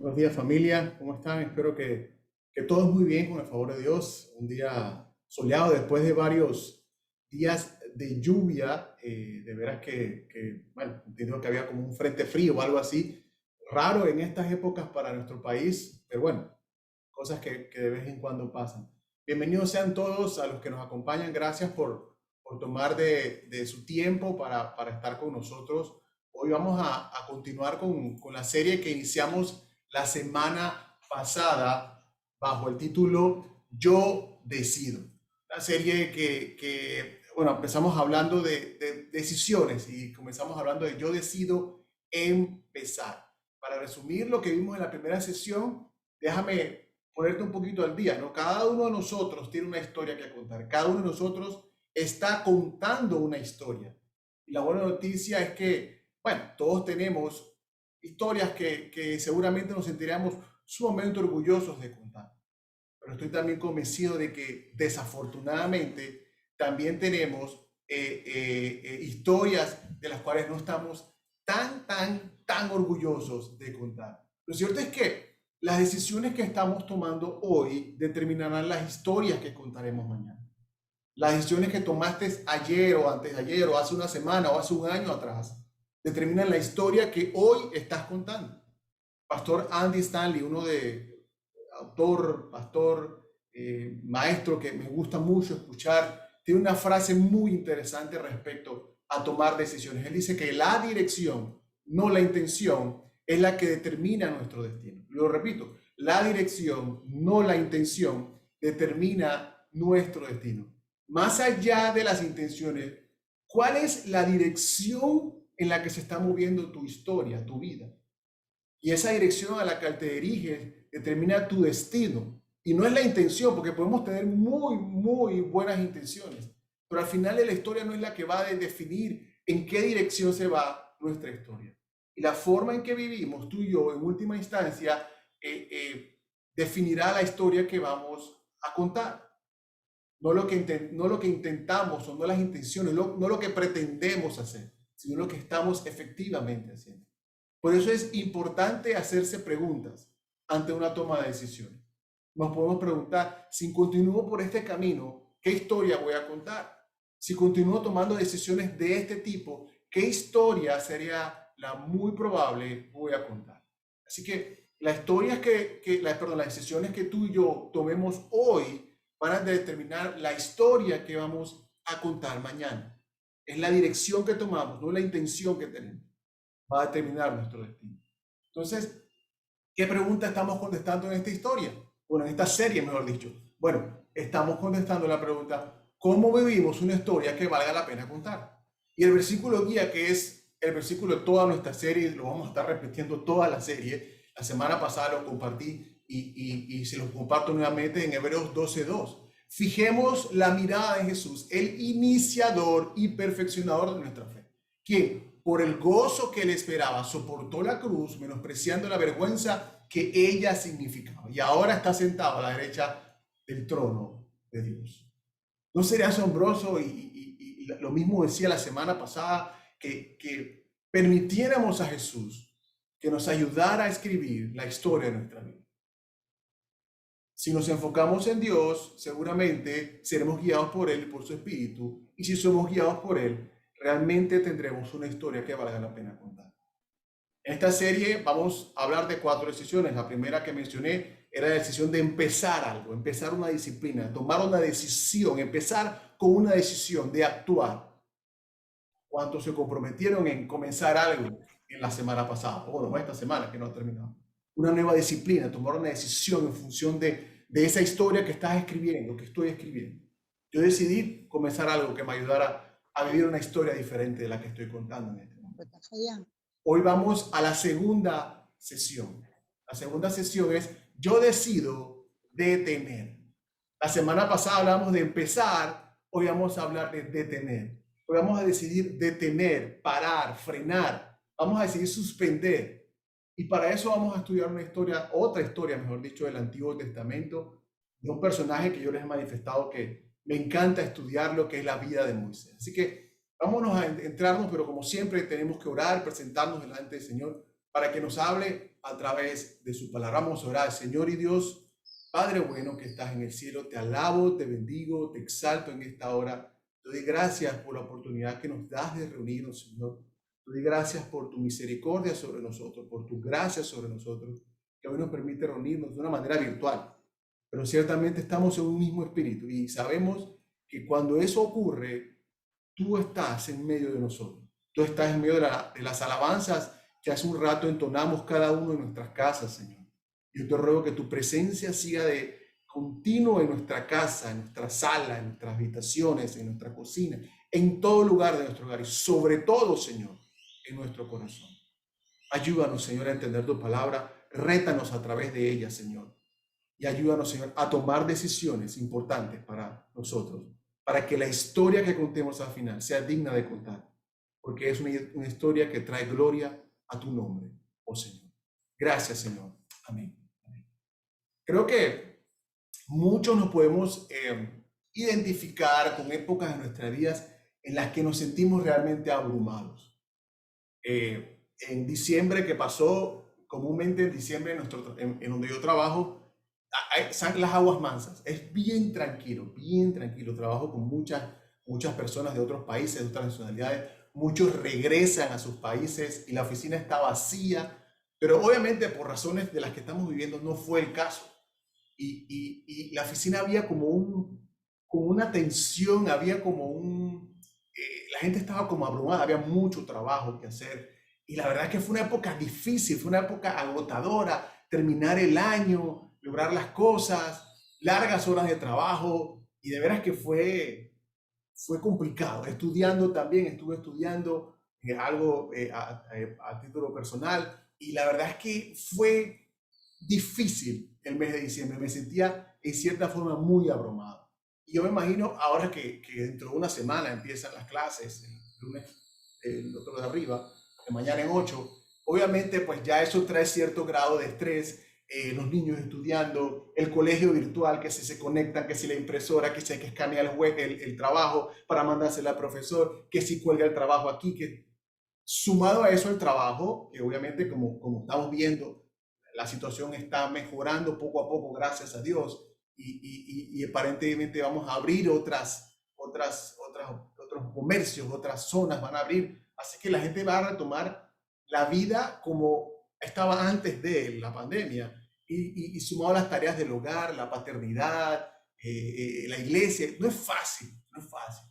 Buenos días familia, ¿cómo están? Espero que todos muy bien con el favor de Dios. Un día soleado después de varios días de lluvia. De veras bueno, entiendo que había como un frente frío o algo así, raro en estas épocas para nuestro país, pero bueno, cosas que de vez en cuando pasan. Bienvenidos sean todos a los que nos acompañan. Gracias por tomar de su tiempo para estar con nosotros. Hoy vamos a continuar con la serie que iniciamos la semana pasada bajo el título Yo Decido. Una serie bueno, empezamos hablando de decisiones y comenzamos hablando de Yo Decido empezar. Para resumir lo que vimos en la primera sesión, déjame ponerte un poquito al día, ¿no? Cada uno de nosotros tiene una historia que contar. Cada uno de nosotros está contando una historia. Y la buena noticia es que, bueno, todos tenemos historias que seguramente nos sentiríamos sumamente orgullosos de contar. Pero estoy también convencido de que desafortunadamente también tenemos historias de las cuales no estamos tan orgullosos de contar. Lo cierto es que las decisiones que estamos tomando hoy determinarán las historias que contaremos mañana. Las decisiones que tomaste ayer o antes de ayer o hace una semana o hace un año atrás determinan la historia que hoy estás contando. Pastor Andy Stanley, uno de autor, pastor, maestro que me gusta mucho escuchar, tiene una frase muy interesante respecto a tomar decisiones. Él dice que la dirección, no la intención, es la que determina nuestro destino. Lo repito, la dirección, no la intención, determina nuestro destino. Más allá de las intenciones, ¿cuál es la dirección en la que se está moviendo tu historia, tu vida? Y esa dirección a la que te diriges determina tu destino. Y no es la intención, porque podemos tener muy buenas intenciones, pero al final de la historia no es la que va a definir en qué dirección se va nuestra historia. Y la forma en que vivimos, tú y yo, en última instancia, definirá la historia que vamos a contar. No lo que intentamos o no las intenciones, no lo que pretendemos hacer, sino lo que estamos efectivamente haciendo. Por eso es importante hacerse preguntas ante una toma de decisiones. Nos podemos preguntar, si continúo por este camino, ¿qué historia voy a contar? Si continúo tomando decisiones de este tipo, ¿qué historia sería la muy probable voy a contar? Así que las historias las decisiones que tú y yo tomemos hoy van a determinar la historia que vamos a contar mañana. Es la dirección que tomamos, no la intención que tenemos. Va a determinar nuestro destino. Entonces, ¿qué pregunta estamos contestando en esta historia? Bueno, en esta serie, mejor dicho. Bueno, estamos contestando la pregunta, ¿cómo vivimos una historia que valga la pena contar? Y el versículo guía, que es el versículo de toda nuestra serie, lo vamos a estar repitiendo toda la serie. La semana pasada lo compartí y se lo comparto nuevamente en Hebreos 12:2. Fijemos la mirada en Jesús, el iniciador y perfeccionador de nuestra fe, quien por el gozo que le esperaba soportó la cruz, menospreciando la vergüenza que ella significaba, y ahora está sentado a la derecha del trono de Dios. ¿No sería asombroso? Y lo mismo decía la semana pasada, que permitiéramos a Jesús que nos ayudara a escribir la historia de nuestra vida. Si nos enfocamos en Dios, seguramente seremos guiados por Él y por su Espíritu. Y si somos guiados por Él, realmente tendremos una historia que valga la pena contar. En esta serie vamos a hablar de 4 decisiones. La primera que mencioné era la decisión de empezar algo, empezar una disciplina, tomar una decisión, empezar con una decisión de actuar. ¿Cuántos se comprometieron en comenzar algo en la semana pasada? O bueno, esta semana que no ha terminado. Una nueva disciplina, tomar una decisión en función de esa historia que estás escribiendo, que estoy escribiendo. Yo decidí comenzar algo que me ayudara a vivir una historia diferente de la que estoy contando en este momento. Hoy vamos a la segunda sesión. La segunda sesión es yo decido detener. La semana pasada hablamos de empezar, hoy vamos a hablar de detener. Hoy vamos a decidir detener, parar, frenar. Vamos a decidir suspender. Y para eso vamos a estudiar una historia, otra historia, mejor dicho, del Antiguo Testamento, de un personaje que yo les he manifestado que me encanta estudiar, lo que es la vida de Moisés. Así que vámonos a entrarnos, pero como siempre tenemos que orar, presentarnos delante del Señor para que nos hable a través de su palabra. Vamos a orar. Señor y Dios, Padre bueno que estás en el cielo, te alabo, te bendigo, te exalto en esta hora. Te doy gracias por la oportunidad que nos das de reunirnos, Señor. Te doy gracias por tu misericordia sobre nosotros, por tu gracia sobre nosotros, que hoy nos permite reunirnos de una manera virtual. Pero ciertamente estamos en un mismo espíritu y sabemos que cuando eso ocurre, tú estás en medio de nosotros. Tú estás en medio de las alabanzas que hace un rato entonamos cada uno en nuestras casas, Señor. Yo te ruego que tu presencia siga de continuo en nuestra casa, en nuestra sala, en nuestras habitaciones, en nuestra cocina, en todo lugar de nuestro hogar y sobre todo, Señor, en nuestro corazón. Ayúdanos, Señor, a entender tu palabra. Rétanos a través de ella, Señor. Y ayúdanos, Señor, a tomar decisiones importantes para nosotros, para que la historia que contemos al final sea digna de contar, porque es una historia que trae gloria a tu nombre, oh Señor. Gracias, Señor. Amén. Creo que muchos nos podemos identificar con épocas de nuestras vidas en las que nos sentimos realmente abrumados. En diciembre que pasó, comúnmente en diciembre en donde yo trabajo, están las aguas mansas. Es bien tranquilo, bien tranquilo. Trabajo con muchas personas de otros países, de otras nacionalidades. Muchos regresan a sus países y la oficina está vacía, pero obviamente por razones de las que estamos viviendo no fue el caso. Y la oficina había como una tensión, había la gente estaba como abrumada, había mucho trabajo que hacer. Y la verdad es que fue una época difícil, fue una época agotadora, terminar el año, lograr las cosas, largas horas de trabajo, y de veras que fue complicado. Estudiando también, estuve estudiando algo a título personal, y la verdad es que fue difícil el mes de diciembre. Me sentía en cierta forma muy abrumado. Y yo me imagino ahora que dentro de una semana empiezan las clases, el lunes, el otro de arriba, de mañana en 8, obviamente pues ya eso trae cierto grado de estrés. Los niños estudiando, el colegio virtual, que si se conectan, que si la impresora, que si hay que escanear el trabajo para mandárselo al profesor, que si cuelga el trabajo aquí, que sumado a eso el trabajo, que obviamente como estamos viendo, la situación está mejorando poco a poco, gracias a Dios, y aparentemente vamos a abrir otros comercios, otras zonas van a abrir, así que la gente va a retomar la vida como estaba antes de la pandemia, y sumado a las tareas del hogar, la paternidad, la iglesia, no es fácil, no es fácil.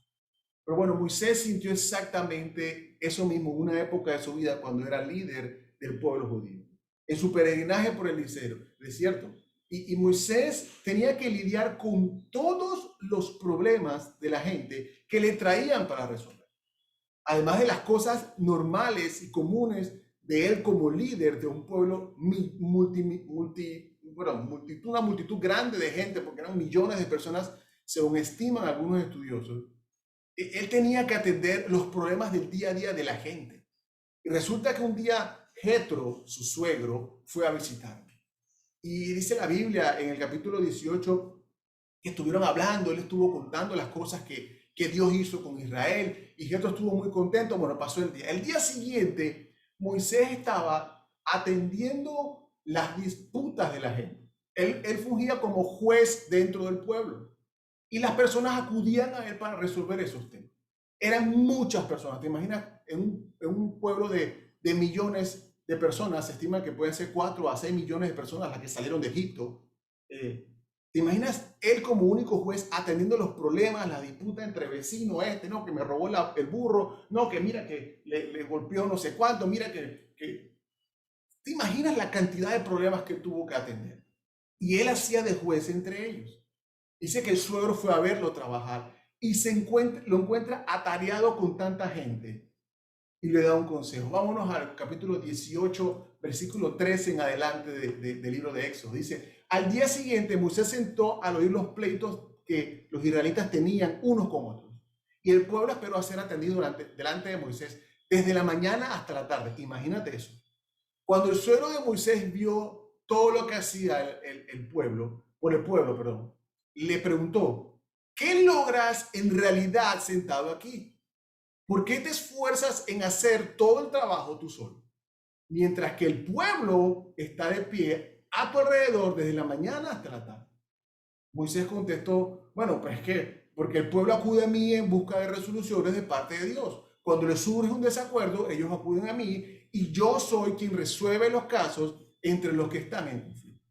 Pero bueno, Moisés sintió exactamente eso mismo en una época de su vida cuando era líder del pueblo judío, en su peregrinaje por el desierto. Y Moisés tenía que lidiar con todos los problemas de la gente que le traían para resolver. Además de las cosas normales y comunes de él como líder de un pueblo una multitud grande de gente, porque eran millones de personas, según estiman algunos estudiosos. Él tenía que atender los problemas del día a día de la gente. Y resulta que un día Jetro, su suegro, fue a visitarme. Y dice la Biblia en el capítulo 18 que estuvieron hablando, él estuvo contando las cosas que Dios hizo con Israel y Jetro estuvo muy contento. Bueno, pasó el día. El día siguiente, Moisés estaba atendiendo las disputas de la gente. Él fungía como juez dentro del pueblo. Y las personas acudían a él para resolver esos temas. Eran muchas personas. ¿Te imaginas? En un pueblo de millones de personas, se estima que pueden ser 4 a 6 millones de personas las que salieron de Egipto. ¿Te imaginas él como único juez atendiendo los problemas, la disputa entre vecinos, no, que me robó el burro, no, que mira que le golpeó no sé cuánto, mira que... ¿Te imaginas la cantidad de problemas que tuvo que atender? Y él hacía de juez entre ellos. Dice que el suegro fue a verlo trabajar y lo encuentra atareado con tanta gente y le da un consejo. Vámonos al capítulo 18, versículo 13 en adelante del libro de Éxodo. Dice, al día siguiente Moisés sentó al oír los pleitos que los israelitas tenían unos con otros. Y el pueblo esperó a ser atendido delante de Moisés desde la mañana hasta la tarde. Imagínate eso. Cuando el suegro de Moisés vio todo lo que hacía el pueblo, le preguntó, ¿qué logras en realidad sentado aquí? ¿Por qué te esfuerzas en hacer todo el trabajo tú solo? mientras que el pueblo está de pie a tu alrededor desde la mañana hasta la tarde. Moisés contestó, bueno, pues es que, porque el pueblo acude a mí en busca de resoluciones de parte de Dios. Cuando les surge un desacuerdo, ellos acuden a mí y yo soy quien resuelve los casos entre los que están en conflicto.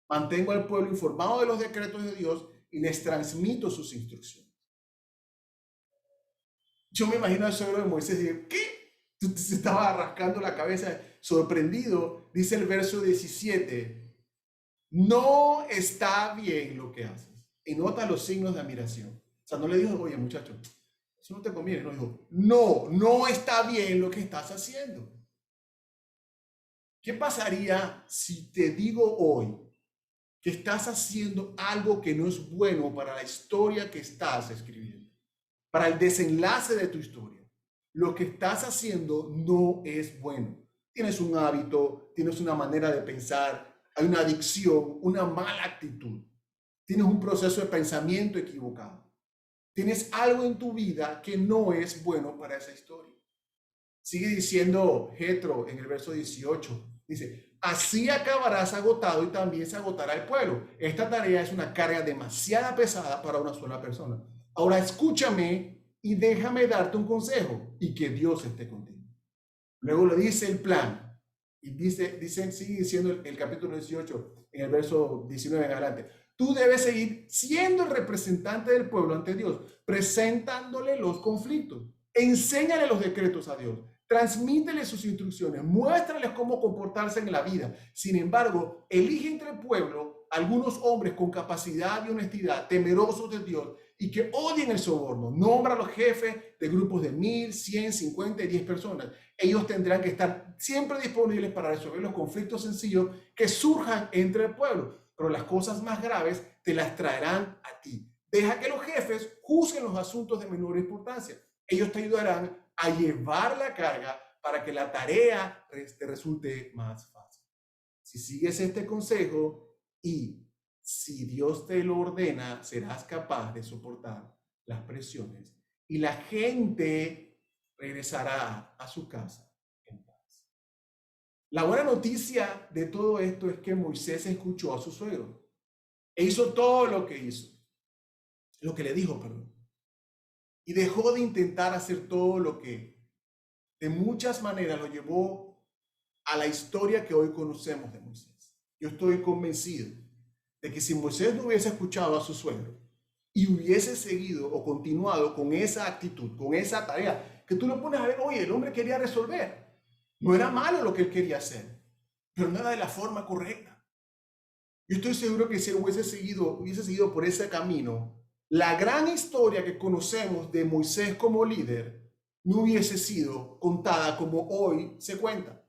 Mantengo al pueblo informado de los decretos de Dios y les transmito sus instrucciones. Yo me imagino al suegro de Moisés y ¿qué? Se estaba rascando la cabeza, sorprendido. Dice el verso 17, no está bien lo que haces. Y nota los signos de admiración. O sea, no le dijo, oye muchacho, eso no te conviene. No dijo, no está bien lo que estás haciendo. ¿Qué pasaría si te digo hoy que estás haciendo algo que no es bueno para la historia que estás escribiendo, para el desenlace de tu historia? Lo que estás haciendo no es bueno. Tienes un hábito, tienes una manera de pensar, hay una adicción, una mala actitud. Tienes un proceso de pensamiento equivocado. Tienes algo en tu vida que no es bueno para esa historia. Sigue diciendo Jetro en el verso 18. Dice, así acabarás agotado y también se agotará el pueblo. Esta tarea es una carga demasiado pesada para una sola persona. Ahora escúchame y déjame darte un consejo y que Dios esté contigo. Luego le dice el plan. Y sigue diciendo el capítulo 18 en el verso 19 en adelante. Tú debes seguir siendo el representante del pueblo ante Dios, presentándole los conflictos. Enséñale los decretos a Dios. Transmítele sus instrucciones, muéstrales cómo comportarse en la vida. Sin embargo, elige entre el pueblo algunos hombres con capacidad y honestidad, temerosos de Dios y que odien el soborno. Nombra a los jefes de grupos de 1,000, 100, 50 y 10 personas. Ellos tendrán que estar siempre disponibles para resolver los conflictos sencillos que surjan entre el pueblo, pero las cosas más graves te las traerán a ti. Deja que los jefes juzguen los asuntos de menor importancia. Ellos te ayudarán a llevar la carga para que la tarea te resulte más fácil. Si sigues este consejo y si Dios te lo ordena, serás capaz de soportar las presiones y la gente regresará a su casa en paz. La buena noticia de todo esto es que Moisés escuchó a su suegro e hizo todo lo que le dijo, perdón. Y dejó de intentar hacer todo lo que de muchas maneras lo llevó a la historia que hoy conocemos de Moisés. Yo estoy convencido de que si Moisés no hubiese escuchado a su suegro y hubiese seguido o continuado con esa actitud, con esa tarea, que tú lo pones a ver, oye, el hombre quería resolver. No era malo lo que él quería hacer, pero no era de la forma correcta. Yo estoy seguro que si él hubiese seguido por ese camino, la gran historia que conocemos de Moisés como líder no hubiese sido contada como hoy se cuenta.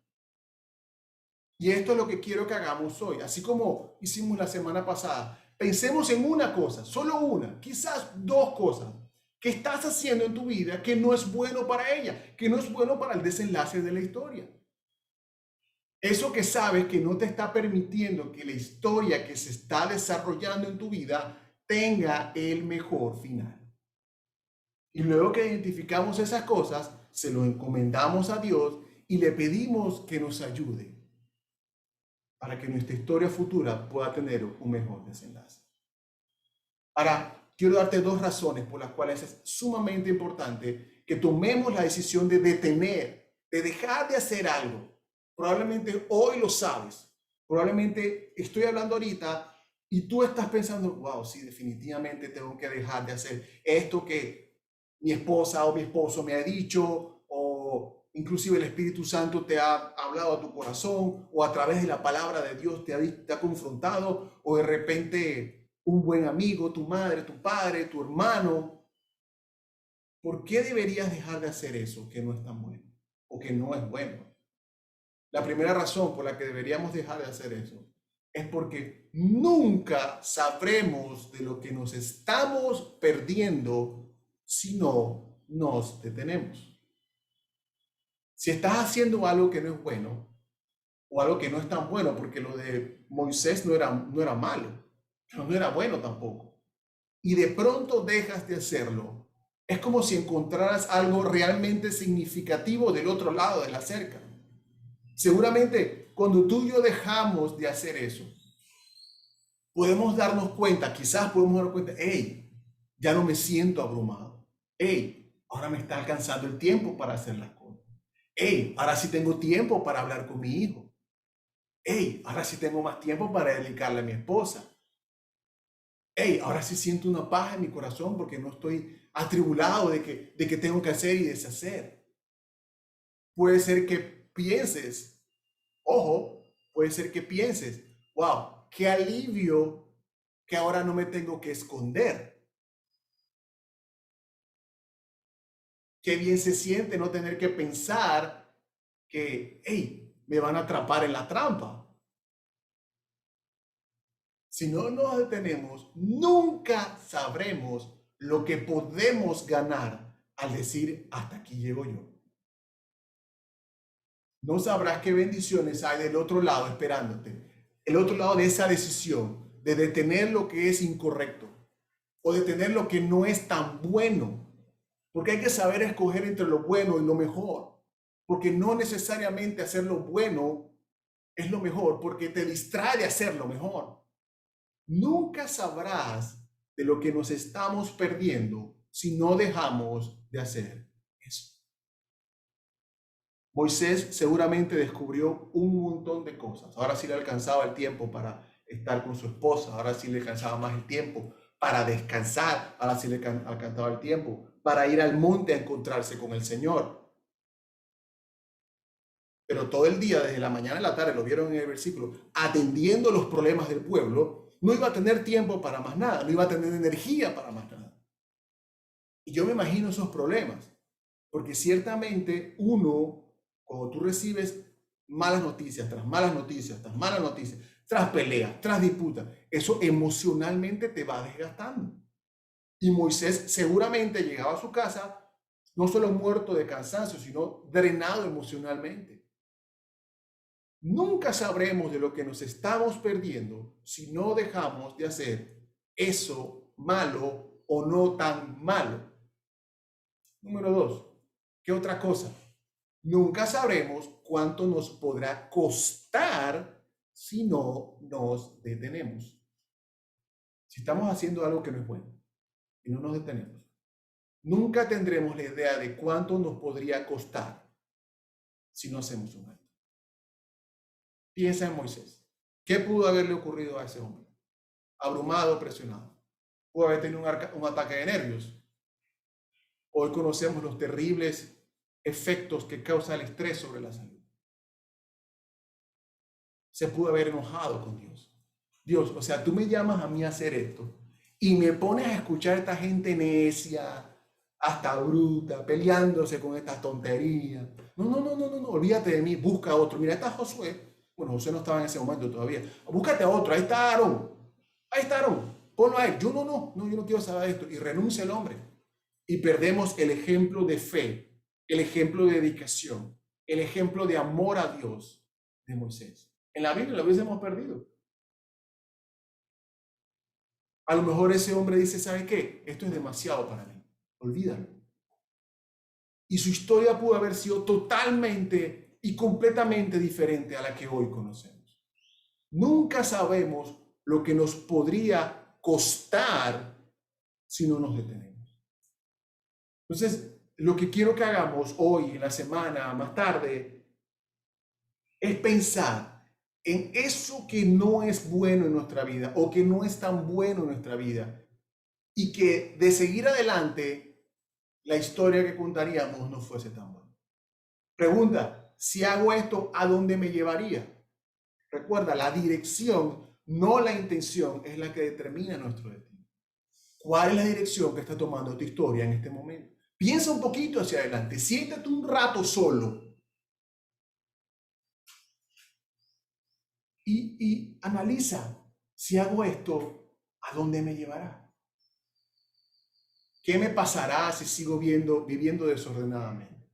Y esto es lo que quiero que hagamos hoy. Así como hicimos la semana pasada, pensemos en una cosa, solo una, quizás dos cosas que estás haciendo en tu vida que no es bueno para ella, que no es bueno para el desenlace de la historia. Eso que sabes que no te está permitiendo que la historia que se está desarrollando en tu vida tenga el mejor final. Y luego que identificamos esas cosas, se lo encomendamos a Dios y le pedimos que nos ayude para que nuestra historia futura pueda tener un mejor desenlace. Ahora, quiero darte dos razones por las cuales es sumamente importante que tomemos la decisión de detener, de dejar de hacer algo. Probablemente hoy lo sabes, probablemente estoy hablando ahorita y tú estás pensando, wow, sí, definitivamente tengo que dejar de hacer esto que mi esposa o mi esposo me ha dicho, o inclusive el Espíritu Santo te ha hablado a tu corazón, o a través de la palabra de Dios te ha confrontado, o de repente un buen amigo, tu madre, tu padre, tu hermano. ¿Por qué deberías dejar de hacer eso que no es tan bueno o que no es bueno? La primera razón por la que deberíamos dejar de hacer eso es porque nunca sabremos de lo que nos estamos perdiendo si no nos detenemos. Si estás haciendo algo que no es bueno o algo que no es tan bueno, porque lo de Moisés no era malo, pero no era bueno tampoco, y de pronto dejas de hacerlo, es como si encontraras algo realmente significativo del otro lado de la cerca. Seguramente cuando tú y yo dejamos de hacer eso, podemos darnos cuenta, quizás podemos darnos cuenta, hey, ya no me siento abrumado. Hey, ahora me está alcanzando el tiempo para hacer las cosas. Hey, ahora sí tengo tiempo para hablar con mi hijo. Hey, ahora sí tengo más tiempo para dedicarle a mi esposa. Hey, ahora sí siento una paz en mi corazón porque no estoy atribulado de que tengo que hacer y deshacer. Puede ser que pienses, ojo, puede ser que pienses, wow, qué alivio que ahora no me tengo que esconder. Qué bien se siente no tener que pensar que, hey, me van a atrapar en la trampa. Si no nos detenemos, nunca sabremos lo que podemos ganar al decir, hasta aquí llego yo. No sabrás qué bendiciones hay del otro lado esperándote. El otro lado de esa decisión, de detener lo que es incorrecto o detener lo que no es tan bueno. Porque hay que saber escoger entre lo bueno y lo mejor. Porque no necesariamente hacer lo bueno es lo mejor, porque te distrae de hacer lo mejor. Nunca sabrás de lo que nos estamos perdiendo si no dejamos de hacer eso. Moisés seguramente descubrió un montón de cosas. Ahora sí le alcanzaba el tiempo para estar con su esposa, ahora sí le alcanzaba más el tiempo para descansar, ahora sí le alcanzaba el tiempo para ir al monte a encontrarse con el Señor. Pero todo el día, desde la mañana a la tarde, lo vieron en el versículo, atendiendo los problemas del pueblo, no iba a tener tiempo para más nada, no iba a tener energía para más nada. Y yo me imagino esos problemas, porque ciertamente uno, cuando tú recibes malas noticias, tras malas noticias, tras peleas, tras disputas, eso emocionalmente te va desgastando. Y Moisés seguramente llegaba a su casa no solo muerto de cansancio, sino drenado emocionalmente. Nunca sabremos de lo que nos estamos perdiendo si no dejamos de hacer eso malo o no tan malo. Número 2, ¿qué otra cosa? Nunca sabremos cuánto nos podrá costar si no nos detenemos. Si estamos haciendo algo que no es bueno y no nos detenemos, nunca tendremos la idea de cuánto nos podría costar si no hacemos un alto. Piensa en Moisés. ¿Qué pudo haberle ocurrido a ese hombre? Abrumado, presionado. Pudo haber tenido un ataque de nervios. Hoy conocemos los terribles efectos que causa el estrés sobre la salud. Se pudo haber enojado con Dios. Dios, o sea, tú me llamas a mí a hacer esto y me pones a escuchar a esta gente necia, hasta bruta, peleándose con estas tonterías. No, olvídate de mí, busca a otro. Mira, está Josué. Bueno, Josué no estaba en ese momento todavía. Búscate a otro, ahí está Aarón. Ahí está Aarón, ponlo a él. Yo no quiero saber esto. Y renuncia el hombre. Y perdemos el ejemplo de fe, el ejemplo de dedicación, el ejemplo de amor a Dios de Moisés. En la Biblia lo hubiésemos perdido. A lo mejor ese hombre dice, ¿sabe qué? Esto es demasiado para mí. Olvídalo. Y su historia pudo haber sido totalmente y completamente diferente a la que hoy conocemos. Nunca sabemos lo que nos podría costar si no nos detenemos. Entonces, lo que quiero que hagamos hoy, en la semana, más tarde, es pensar en eso que no es bueno en nuestra vida o que no es tan bueno en nuestra vida y que de seguir adelante la historia que contaríamos no fuese tan buena. Pregunta, si hago esto, ¿a dónde me llevaría? Recuerda, la dirección, no la intención, es la que determina nuestro destino. ¿Cuál es la dirección que está tomando tu historia en este momento? Piensa un poquito hacia adelante, siéntate un rato solo y analiza, si hago esto, ¿a dónde me llevará? ¿Qué me pasará si sigo viviendo desordenadamente?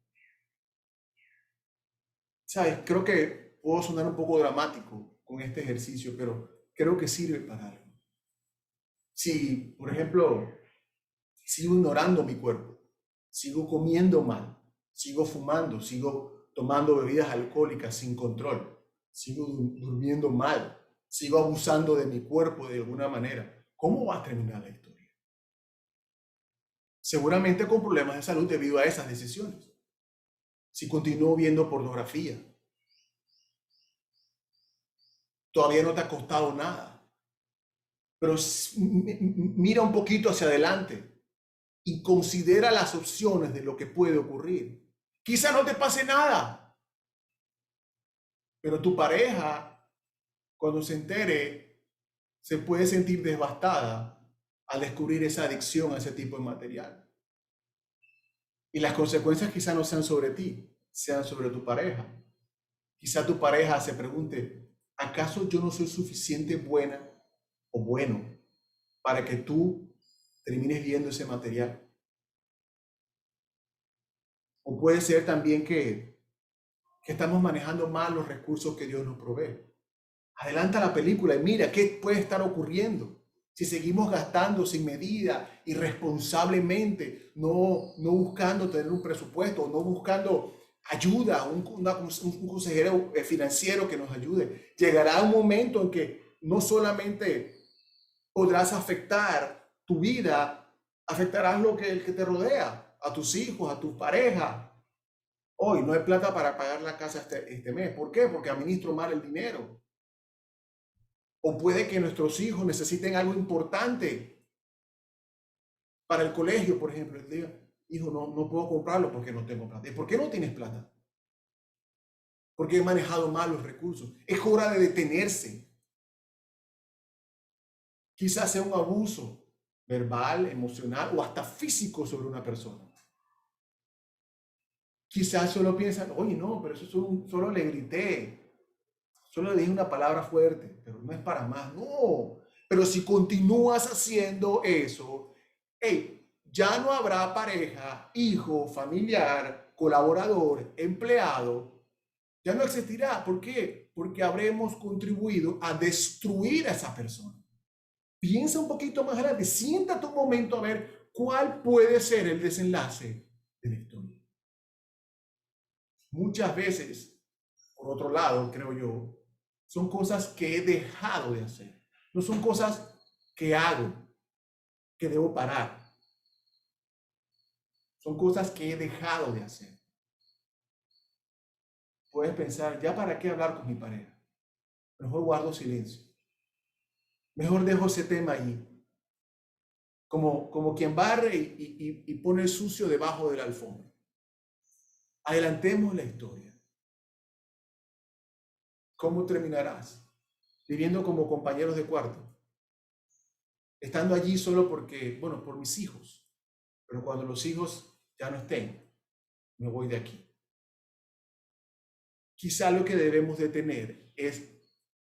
¿Sabes? Creo que puedo sonar un poco dramático con este ejercicio, pero creo que sirve para algo. Si, por ejemplo, sigo ignorando mi cuerpo, sigo comiendo mal, sigo fumando, sigo tomando bebidas alcohólicas sin control, sigo durmiendo mal, sigo abusando de mi cuerpo de alguna manera, ¿cómo va a terminar la historia? Seguramente con problemas de salud debido a esas decisiones. Si continúo viendo pornografía, todavía no te ha costado nada, pero mira un poquito hacia adelante y considera las opciones de lo que puede ocurrir. Quizá no te pase nada, pero tu pareja, cuando se entere, se puede sentir devastada al descubrir esa adicción a ese tipo de material. Y las consecuencias quizá no sean sobre ti, sean sobre tu pareja. Quizá tu pareja se pregunte, ¿acaso yo no soy suficiente buena o bueno para que tú termines viendo ese material? O puede ser también que estamos manejando mal los recursos que Dios nos provee. Adelanta la película y mira qué puede estar ocurriendo si seguimos gastando sin medida, irresponsablemente, no buscando tener un presupuesto, no buscando ayuda, un consejero financiero que nos ayude. Llegará un momento en que no solamente podrás afectar tu vida, afectarás el que te rodea, a tus hijos, a tu pareja. Hoy no hay plata para pagar la casa este mes. ¿Por qué? Porque administro mal el dinero. O puede que nuestros hijos necesiten algo importante para el colegio, por ejemplo. Y diga, hijo, no puedo comprarlo porque no tengo plata. ¿Y por qué no tienes plata? Porque he manejado mal los recursos. Es hora de detenerse. Quizás sea un abuso verbal, emocional o hasta físico sobre una persona. Quizás solo piensan, oye, no, pero eso solo le grité. Solo le dije una palabra fuerte, pero no es para más. No, pero si continúas haciendo eso, hey, ya no habrá pareja, hijo, familiar, colaborador, empleado. Ya no existirá. ¿Por qué? Porque habremos contribuido a destruir a esa persona. Piensa un poquito más adelante, siéntate un momento a ver cuál puede ser el desenlace de la historia. Muchas veces, por otro lado, creo yo, son cosas que he dejado de hacer. No son cosas que hago, que debo parar. Son cosas que he dejado de hacer. Puedes pensar, ¿ya para qué hablar con mi pareja? Mejor guardo silencio. Mejor dejo ese tema ahí. Como quien barre y pone el sucio debajo de la alfombra. Adelantemos la historia. ¿Cómo terminarás? Viviendo como compañeros de cuarto. Estando allí solo porque, bueno, por mis hijos. Pero cuando los hijos ya no estén, me voy de aquí. Quizá lo que debemos de tener es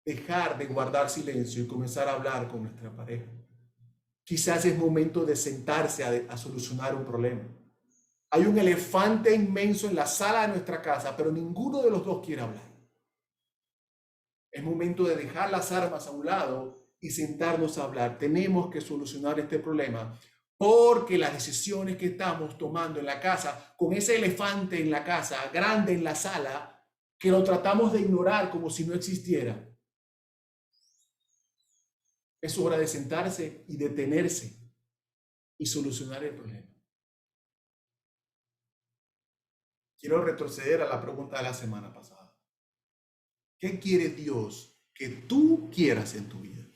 dejar de guardar silencio y comenzar a hablar con nuestra pareja. Quizás es momento de sentarse a solucionar un problema. Hay un elefante inmenso en la sala de nuestra casa, pero ninguno de los dos quiere hablar. Es momento de dejar las armas a un lado y sentarnos a hablar. Tenemos que solucionar este problema porque las decisiones que estamos tomando en la casa, con ese elefante en la casa, grande en la sala, que lo tratamos de ignorar como si no existiera. Es hora de sentarse y detenerse y solucionar el problema. Quiero retroceder a la pregunta de la semana pasada. ¿Qué quiere Dios que tú quieras en tu vida?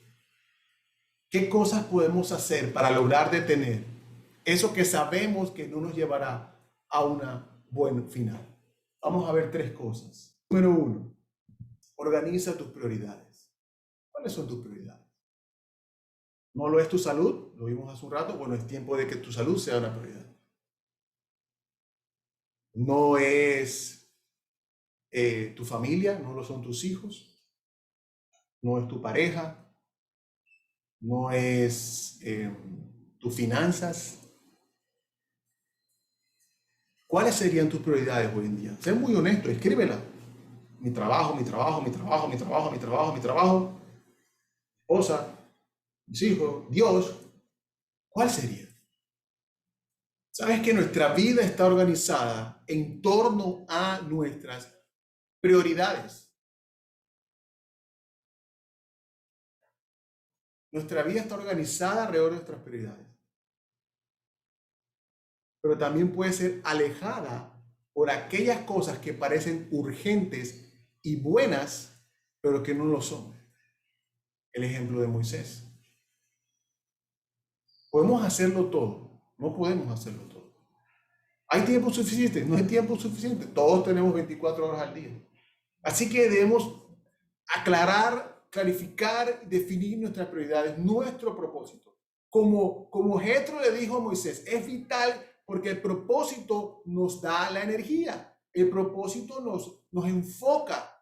¿Qué cosas podemos hacer para lograr detener eso que sabemos que no nos llevará a una buen final? Vamos a ver 3 cosas. Número 1, organiza tus prioridades. ¿Cuáles son tus prioridades? ¿No lo es tu salud? Lo vimos hace un rato. Bueno, es tiempo de que tu salud sea una prioridad. No es tu familia, no lo son tus hijos, no es tu pareja, no es tus finanzas. ¿Cuáles serían tus prioridades hoy en día? Sé muy honesto, escríbela. Mi trabajo, mi trabajo, mi trabajo, mi trabajo, mi trabajo, mi trabajo, esposa, mis hijos, Dios. ¿Cuál sería? Sabes que nuestra vida está organizada en torno a nuestras prioridades. Nuestra vida está organizada alrededor de nuestras prioridades, pero también puede ser alejada por aquellas cosas que parecen urgentes y buenas, pero que no lo son. El ejemplo de Moisés. Podemos hacerlo todo, no podemos hacerlo todo. ¿Hay tiempo suficiente? No hay tiempo suficiente. Todos tenemos 24 horas al día. Así que debemos aclarar, clarificar, definir nuestras prioridades, nuestro propósito. Como Jetro le dijo a Moisés, es vital porque el propósito nos da la energía. El propósito nos enfoca.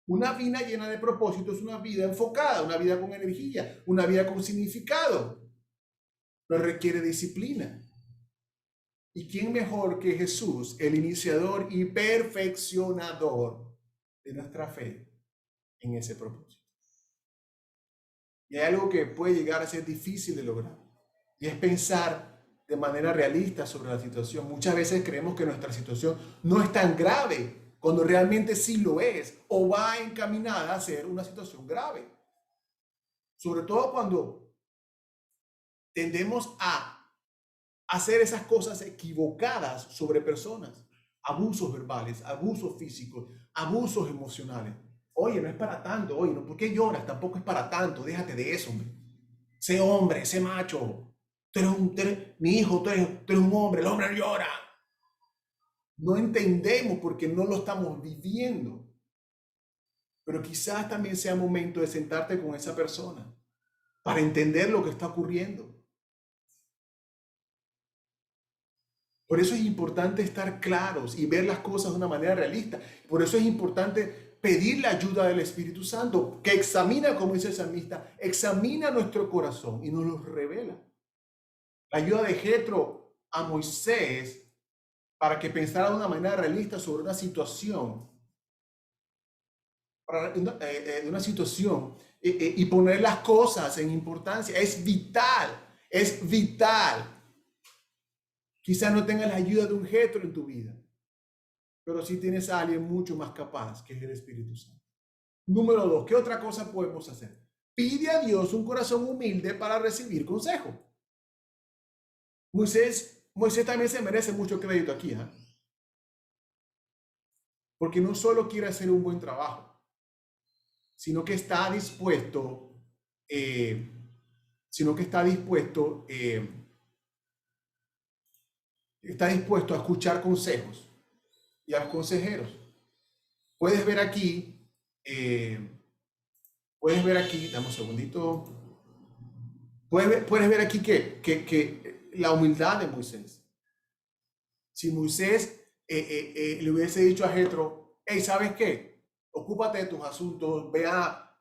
Una vida llena de propósito es una vida enfocada, una vida con energía, una vida con significado. Pero requiere disciplina. ¿Y quién mejor que Jesús, el iniciador y perfeccionador de nuestra fe en ese propósito? Y hay algo que puede llegar a ser difícil de lograr, y es pensar de manera realista sobre la situación. Muchas veces creemos que nuestra situación no es tan grave, cuando realmente sí lo es, o va encaminada a ser una situación grave. Sobre todo cuando tendemos a hacer esas cosas equivocadas sobre personas, abusos verbales, abusos físicos, abusos emocionales. Oye, no es para tanto, oye, ¿no? ¿Por qué lloras? Tampoco es para tanto, déjate de eso, hombre, sé macho. Mi hijo, tú eres un hombre, el hombre no llora. No entendemos porque no lo estamos viviendo. Pero quizás también sea momento de sentarte con esa persona para entender lo que está ocurriendo. Por eso es importante estar claros y ver las cosas de una manera realista. Por eso es importante pedir la ayuda del Espíritu Santo, que examina, como dice el salmista, examina nuestro corazón y nos lo revela. La ayuda de Jetro a Moisés para que pensara de una manera realista sobre una situación, y poner las cosas en importancia. Es vital, es vital. Quizás no tengas la ayuda de un Jetro en tu vida, pero sí tienes a alguien mucho más capaz, que es el Espíritu Santo. Número 2, ¿qué otra cosa podemos hacer? Pide a Dios un corazón humilde para recibir consejo. Moisés también se merece mucho crédito aquí, ¿eh? Porque no solo quiere hacer un buen trabajo, sino que está dispuesto, eh, sino que está dispuesto a escuchar consejos y a los consejeros. Puedes ver aquí, eh, dame un segundito, puedes ver aquí que la humildad de Moisés. Si Moisés le hubiese dicho a Jetro, hey, ¿sabes qué? Ocúpate de tus asuntos, ve a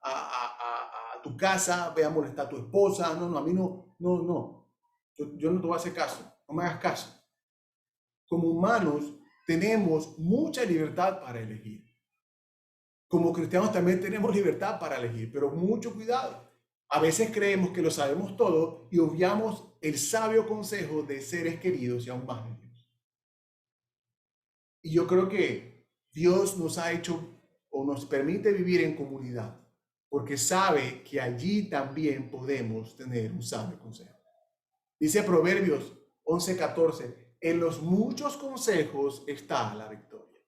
tu casa, ve a molestar a tu esposa. No, a mí no. Yo no te voy a hacer caso, no me hagas caso. Como humanos tenemos mucha libertad para elegir. Como cristianos también tenemos libertad para elegir, pero mucho cuidado. A veces creemos que lo sabemos todo y obviamos el sabio consejo de seres queridos y aún más de Dios. Y yo creo que Dios nos ha hecho o nos permite vivir en comunidad, porque sabe que allí también podemos tener un sabio consejo. Dice Proverbios 11:14, en los muchos consejos está la victoria.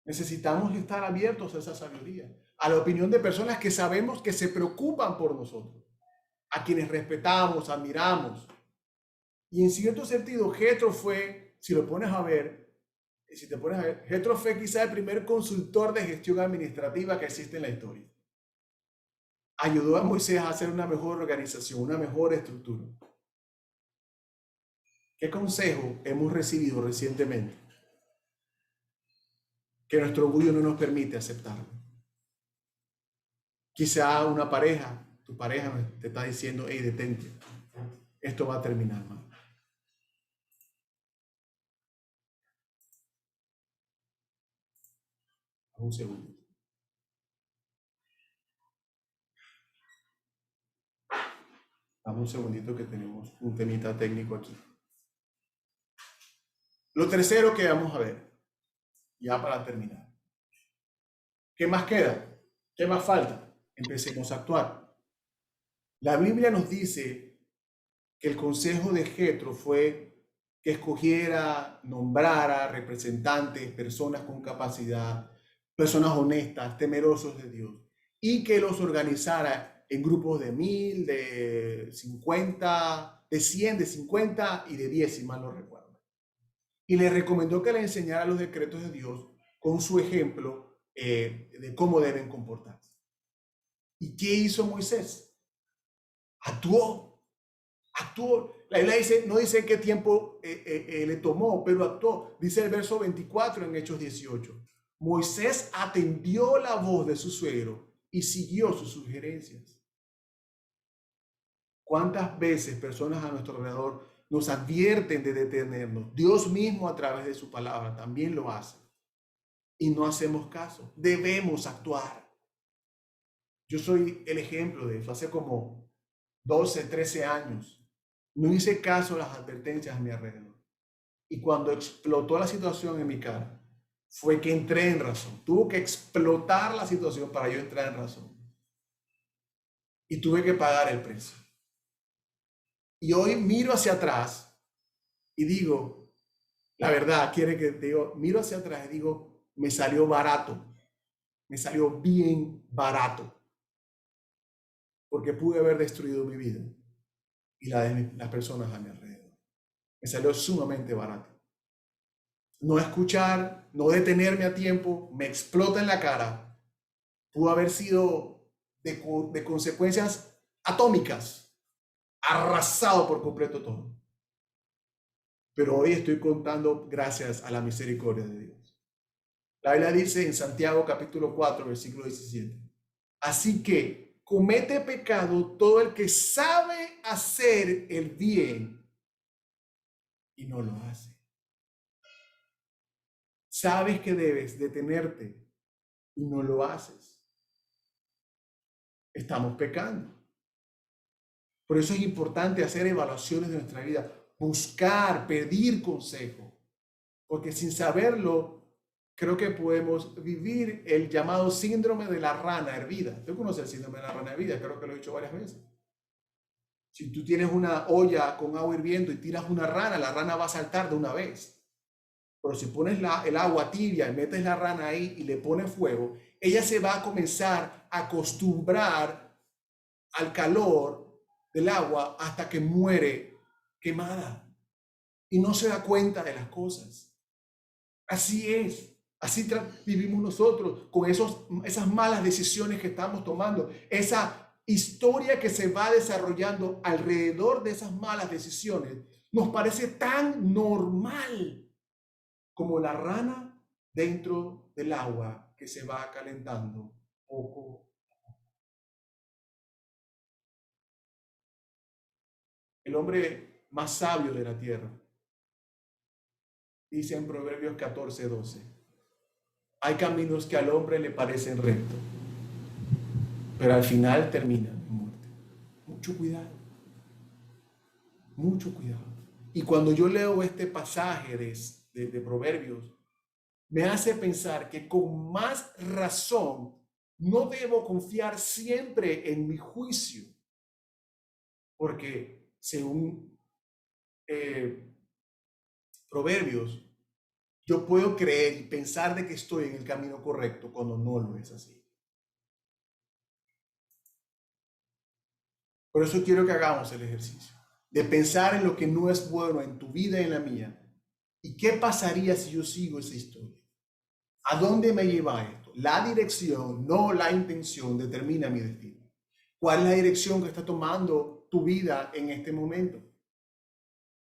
Necesitamos estar abiertos a esa sabiduría, a la opinión de personas que sabemos que se preocupan por nosotros, a quienes respetamos, admiramos. Y en cierto sentido, Jetro fue, si lo pones a ver, Jetro fue quizá el primer consultor de gestión administrativa que existe en la historia. Ayudó a Moisés a hacer una mejor organización, una mejor estructura. ¿Qué consejo hemos recibido recientemente que nuestro orgullo no nos permite aceptarlo? Quizá una pareja, tu pareja te está diciendo, hey, detente, esto va a terminar mal. Un segundo. Dame un segundito que tenemos un temita técnico aquí. Lo tercero que vamos a ver, ya para terminar. ¿Qué más queda? ¿Qué más falta? Empecemos a actuar. La Biblia nos dice que el consejo de Jetro fue que escogiera, nombrara representantes, personas con capacidad, personas honestas, temerosos de Dios, y que los organizara en grupos de 1000, de 50, de 100, de 50 y de 10, si mal no recuerdo. Y le recomendó que le enseñara los decretos de Dios con su ejemplo de cómo deben comportarse. ¿Y qué hizo Moisés? Actuó. Actuó. La Biblia dice, no dice qué tiempo le tomó, pero actuó. Dice el verso 24 en Hechos 18. Moisés atendió la voz de su suegro y siguió sus sugerencias. ¿Cuántas veces personas a nuestro alrededor nos advierten de detenernos? Dios mismo a través de su palabra también lo hace. Y no hacemos caso. Debemos actuar. Yo soy el ejemplo de eso. Hace como 12, 13 años. No hice caso a las advertencias a mi alrededor. Y cuando explotó la situación en mi cara, fue que entré en razón. Tuvo que explotar la situación para yo entrar en razón. Y tuve que pagar el precio. Y hoy miro hacia atrás y digo, la verdad, quiere que te digo, miro hacia atrás y digo, me salió barato. Me salió bien barato. Porque pude haber destruido mi vida y la de las personas a mi alrededor. Me salió sumamente barato. No escuchar, no detenerme a tiempo, me explota en la cara. Pudo haber sido de consecuencias atómicas, arrasado por completo todo. Pero hoy estoy contando gracias a la misericordia de Dios. La Biblia dice en Santiago capítulo 4, versículo 17. Así que comete pecado todo el que sabe hacer el bien y no lo hace. Sabes que debes detenerte y no lo haces. Estamos pecando. Por eso es importante hacer evaluaciones de nuestra vida, buscar, pedir consejo, porque sin saberlo, creo que podemos vivir el llamado síndrome de la rana hervida. ¿Tú conoces el síndrome de la rana hervida? Creo que lo he dicho varias veces. Si tú tienes una olla con agua hirviendo y tiras una rana, la rana va a saltar de una vez. Pero si pones el agua tibia y metes la rana ahí y le pones fuego, ella se va a comenzar a acostumbrar al calor del agua hasta que muere quemada y no se da cuenta de las cosas. Así es, así vivimos nosotros con esas malas decisiones que estamos tomando, esa historia que se va desarrollando alrededor de esas malas decisiones. Nos parece tan normal como la rana dentro del agua que se va calentando poco. El hombre más sabio de la tierra dice en Proverbios 14:12, hay caminos que al hombre le parecen rectos, pero al final terminan en muerte. Mucho cuidado, mucho cuidado. Y cuando yo leo este pasaje de Proverbios, me hace pensar que con más razón no debo confiar siempre en mi juicio, porque según Proverbios, yo puedo creer y pensar de que estoy en el camino correcto cuando no lo es así. Por eso quiero que hagamos el ejercicio de pensar en lo que no es bueno en tu vida y en la mía. ¿Y qué pasaría si yo sigo esa historia? ¿A dónde me lleva esto? La dirección, no la intención, determina mi destino. ¿Cuál es la dirección que está tomando tu vida en este momento?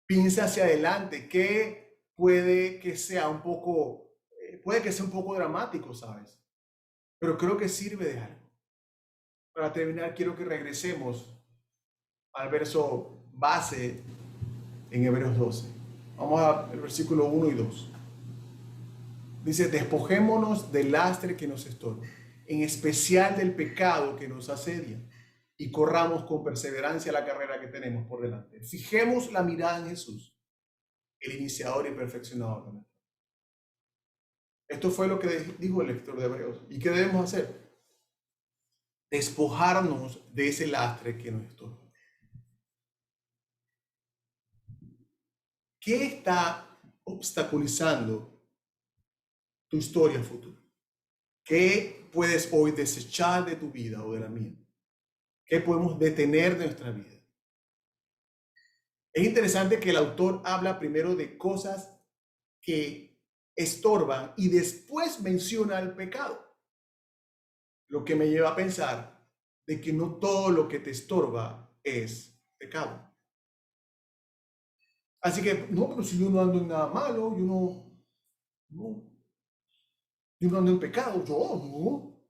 Piensa hacia adelante. ¿Qué puede que sea un poco dramático, ¿sabes? Pero creo que sirve de algo. Para terminar, quiero que regresemos al verso base en Hebreos 12. Vamos al versículo 1 y 2. Dice, despojémonos del lastre que nos estorba, en especial del pecado que nos asedia, y corramos con perseverancia la carrera que tenemos por delante. Fijemos la mirada en Jesús, el iniciador y perfeccionador de nuestra vida. Esto fue lo que dijo el lector de Hebreos. ¿Y qué debemos hacer? Despojarnos de ese lastre que nos estorba. ¿Qué está obstaculizando tu historia futura? ¿Qué puedes hoy desechar de tu vida o de la mía? ¿Qué podemos detener de nuestra vida? Es interesante que el autor habla primero de cosas que estorban y después menciona el pecado. Lo que me lleva a pensar de que no todo lo que te estorba es pecado. Así que, no, pero si yo no ando en nada malo, yo no ando en pecado, yo no.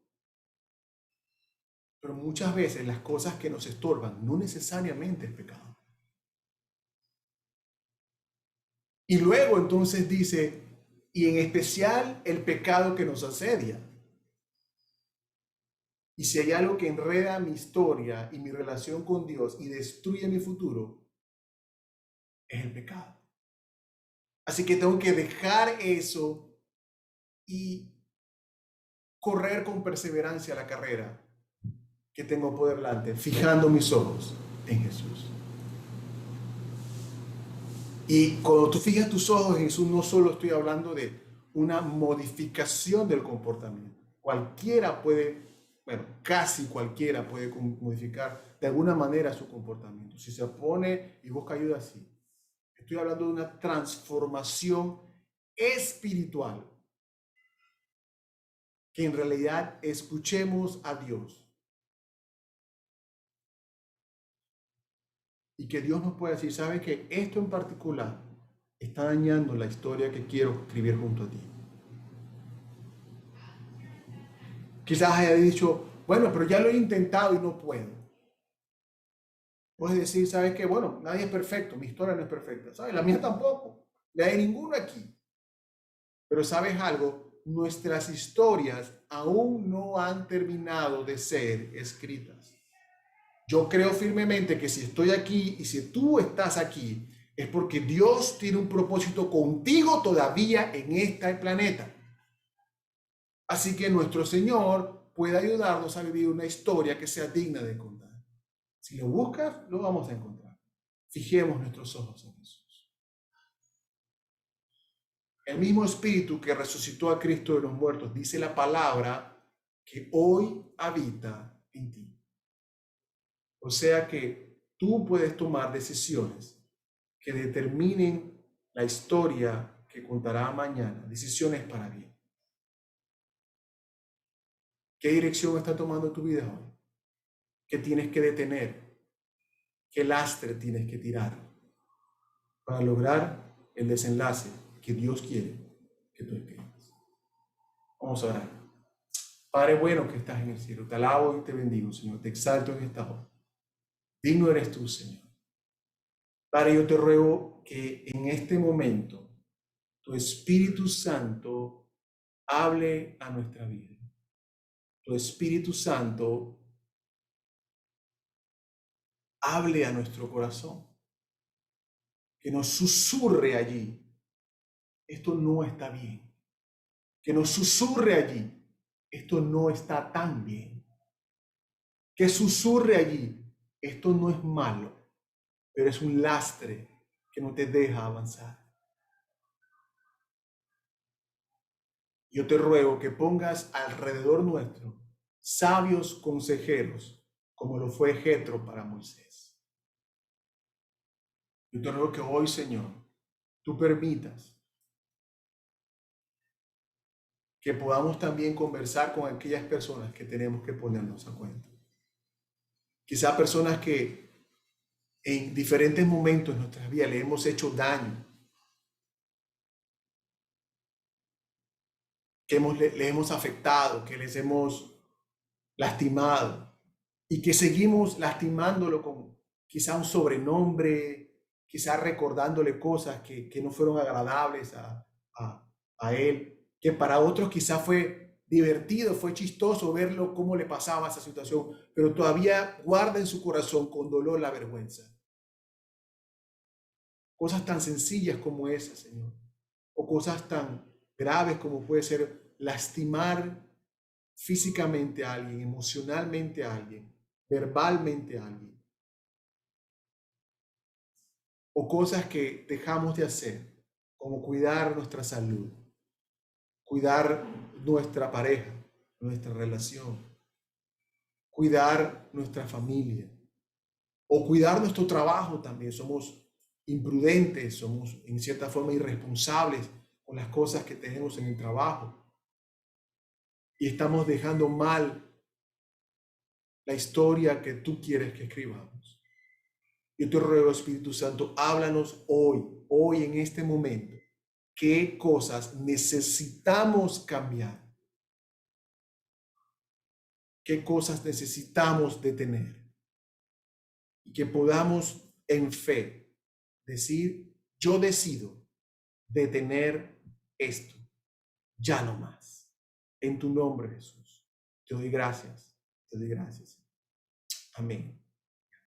Pero muchas veces las cosas que nos estorban no necesariamente es pecado. Y luego entonces dice, y en especial el pecado que nos asedia. Y si hay algo que enreda mi historia y mi relación con Dios y destruye mi futuro, es el pecado. Así que tengo que dejar eso y correr con perseverancia la carrera que tengo por delante, fijando mis ojos en Jesús. Y cuando tú fijas tus ojos en Jesús, no solo estoy hablando de una modificación del comportamiento. Cualquiera puede, bueno, casi cualquiera puede modificar de alguna manera su comportamiento. Si se pone y busca ayuda, sí. Estoy hablando de una transformación espiritual. Que en realidad escuchemos a Dios. Y que Dios nos pueda decir, ¿sabe que esto en particular está dañando la historia que quiero escribir junto a ti? Quizás haya dicho, bueno, pero ya lo he intentado y no puedo. Puedes decir, ¿sabes qué? Bueno, nadie es perfecto, mi historia no es perfecta, ¿sabes? La mía tampoco, la de ninguno aquí. Pero ¿sabes algo? Nuestras historias aún no han terminado de ser escritas. Yo creo firmemente que si estoy aquí y si tú estás aquí, es porque Dios tiene un propósito contigo todavía en este planeta. Así que nuestro Señor puede ayudarnos a vivir una historia que sea digna de contar. Si lo buscas, lo vamos a encontrar. Fijemos nuestros ojos en Jesús. El mismo Espíritu que resucitó a Cristo de los muertos, dice la palabra, que hoy habita en ti. O sea que tú puedes tomar decisiones que determinen la historia que contará mañana, decisiones para bien. ¿Qué dirección está tomando tu vida hoy? ¿Qué tienes que detener? ¿Qué lastre tienes que tirar para lograr el desenlace que Dios quiere que tú escribas? Vamos a orar. Padre bueno que estás en el cielo, te alabo y te bendigo, Señor, te exalto en esta hora. Digno eres tú, Señor. Padre, yo te ruego que en este momento tu Espíritu Santo hable a nuestra vida. Tu Espíritu Santo hable a nuestro corazón. Que nos susurre allí. Esto no está bien. Que nos susurre allí. Esto no está tan bien. Que susurre allí. Esto no es malo, pero es un lastre que no te deja avanzar. Yo te ruego que pongas alrededor nuestro sabios consejeros, como lo fue Jetro para Moisés. Yo te ruego que hoy, Señor, tú permitas que podamos también conversar con aquellas personas que tenemos que ponernos a cuenta. Quizá personas que en diferentes momentos de nuestras vidas le hemos hecho daño, que le hemos afectado, que les hemos lastimado y que seguimos lastimándolo con quizá un sobrenombre, quizá recordándole cosas que no fueron agradables a él, que para otros quizá fue divertido, fue chistoso verlo cómo le pasaba esa situación, pero todavía guarda en su corazón con dolor la vergüenza. Cosas tan sencillas como esas, Señor. O cosas tan graves como puede ser lastimar físicamente a alguien, emocionalmente a alguien, verbalmente a alguien. O cosas que dejamos de hacer, como cuidar nuestra salud, cuidar nuestra pareja, nuestra relación, cuidar nuestra familia, o cuidar nuestro trabajo también. Somos imprudentes, somos en cierta forma irresponsables con las cosas que tenemos en el trabajo y estamos dejando mal la historia que tú quieres que escribamos. Yo te ruego, Espíritu Santo, háblanos hoy en este momento, qué cosas necesitamos cambiar, qué cosas necesitamos detener y que podamos en fe decir, yo decido detener esto, ya no más. En tu nombre, Jesús, te doy gracias, te doy gracias. Amén.